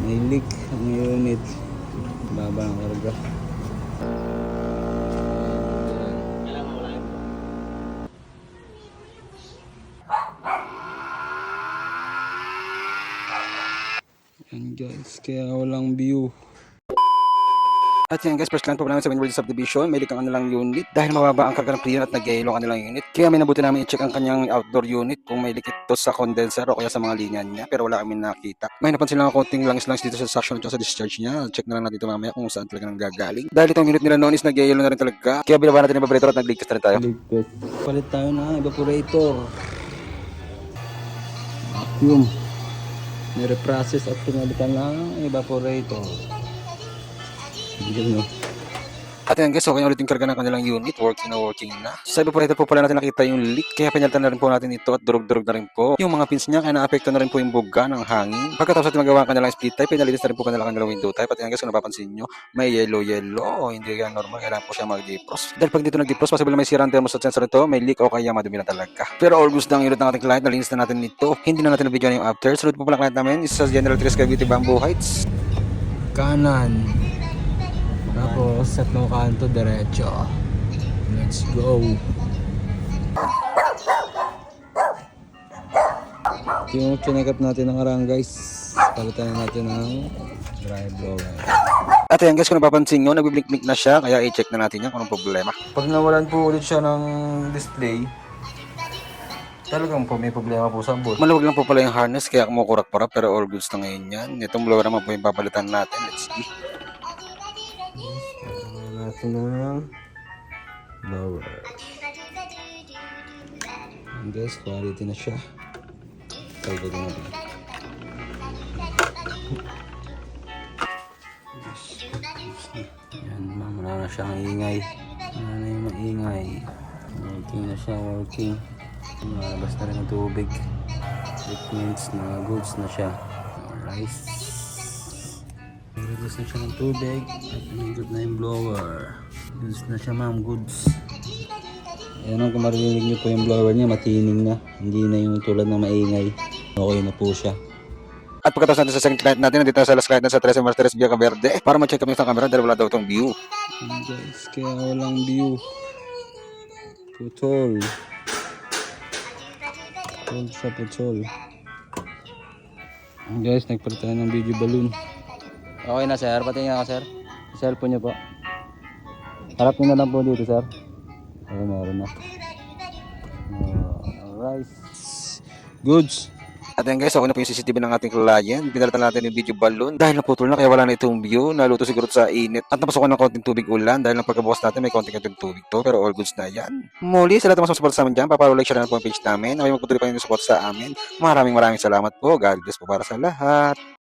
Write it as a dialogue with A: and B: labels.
A: May leak ang unit. Baba ng karga. Yan guys, kaya walang view. At yan guys, first client po namin sa Winworld Subdivision. May likang kanilang unit dahil mababa ang karga ng priyon at nag-yellow ang kanilang unit. Kaya may nabuti namin i-check ang kanyang outdoor unit kung may leak ito sa condenser o kaya sa mga linya niya. Pero wala kami nakita. May napansin lang ako konting langis-langis dito sa suction at sa discharge niya. Check na lang natin ito mamaya kung saan talaga nang gagaling. Dahil itong unit nila noon is nag-yellow na rin talaga. Kaya binaba natin yung evaporator at nag-leak test na rin tayo. Palit tayo na evaporator. Vacuum. Nire-process at pinalitan lang evaporator. Bigyan, no? At yan guys, okay na ulit yung karga ng kanilang unit. Working na. Sa evaporator po pala natin nakita yung leak. Kaya pinalitan na rin po natin ito at durog-durog na rin po yung mga pins niya. Kaya na-apekto na rin po yung buga ng hangin. Pagkatapos natin magawa ang kanilang split type, pinalitis na rin po kanilang window type. At yan guys, kung napapansin nyo, may yellow. Hindi yan normal. Kailangan po siya mag-defrost. Dahil pag dito nag-defrost, possible may sirang thermostat sensor ito, may leak o kaya madumi na talaga. Pero all goods na ang unit ng ating client. Nalinis na natin ito. Hindi na natin na-video na yung after. Sunod po pala client namin is sa General Tres Cavite Bamboo Heights. Kanan. Tapos, tatlong kanto, diretso. Let's go. Yung chinekap natin ng arang guys. Palitan na natin ng dry blower. At yan guys, kung napapansin nyo, nagbiblink-blink na siya. Kaya i-check na natin yan kung anong problema. Pag nawalan po ulit siya ng display, talagang po may problema po sa board. Maluwag lang po pala yung harness, kaya kumukurak-kurak. Pero all goods na ngayon yan. Itong blower naman po yung papalitan natin. Let's see. Natin ng blower. And guys, quality na siya. Pagod na natin. Yan, wala na siyang ingay. Wala na yung maingay. Working na siya, working. Malabas na rin ang tubig. Liquids na goods na siya. Alright. Reduce na siya ng tubig at umikot na yung blower. Goods na siya ma'am, goods. Ayan, kung marinig nyo po yung blower niya, matining na. Hindi na yung tulad ng maingay. Okay na po siya. At pagkatapos natin sa second client natin, nandito na sa last client na sa Tres Martires Villa Verde para ma-check kami sa camera dahil wala daw itong view. Guys, kaya walang view. Putol. Putol sa putol. Guys, nagpalit tayo ng video balloon. Okay na sir, patingin ako sir. Cellphone niyo po. Harap niyo na lang po dito sir. Ayun, meron na. Alright. Goods. At yan guys, okay na po yung CCTV ng ating client. Pinalitan natin yung video balloon dahil naputol na, kaya wala na itong view. Naluto siguro sa init. At napasukan ng konting tubig ulan dahil ng pagkabukas natin may konting tubig to. Pero all goods na yan. Muli, sa lahat ng mga support sa amin dyan, papalo like, share na po ang page namin. Naway magpatuloy pa yung support sa amin. Maraming salamat po. God bless po para sa lahat.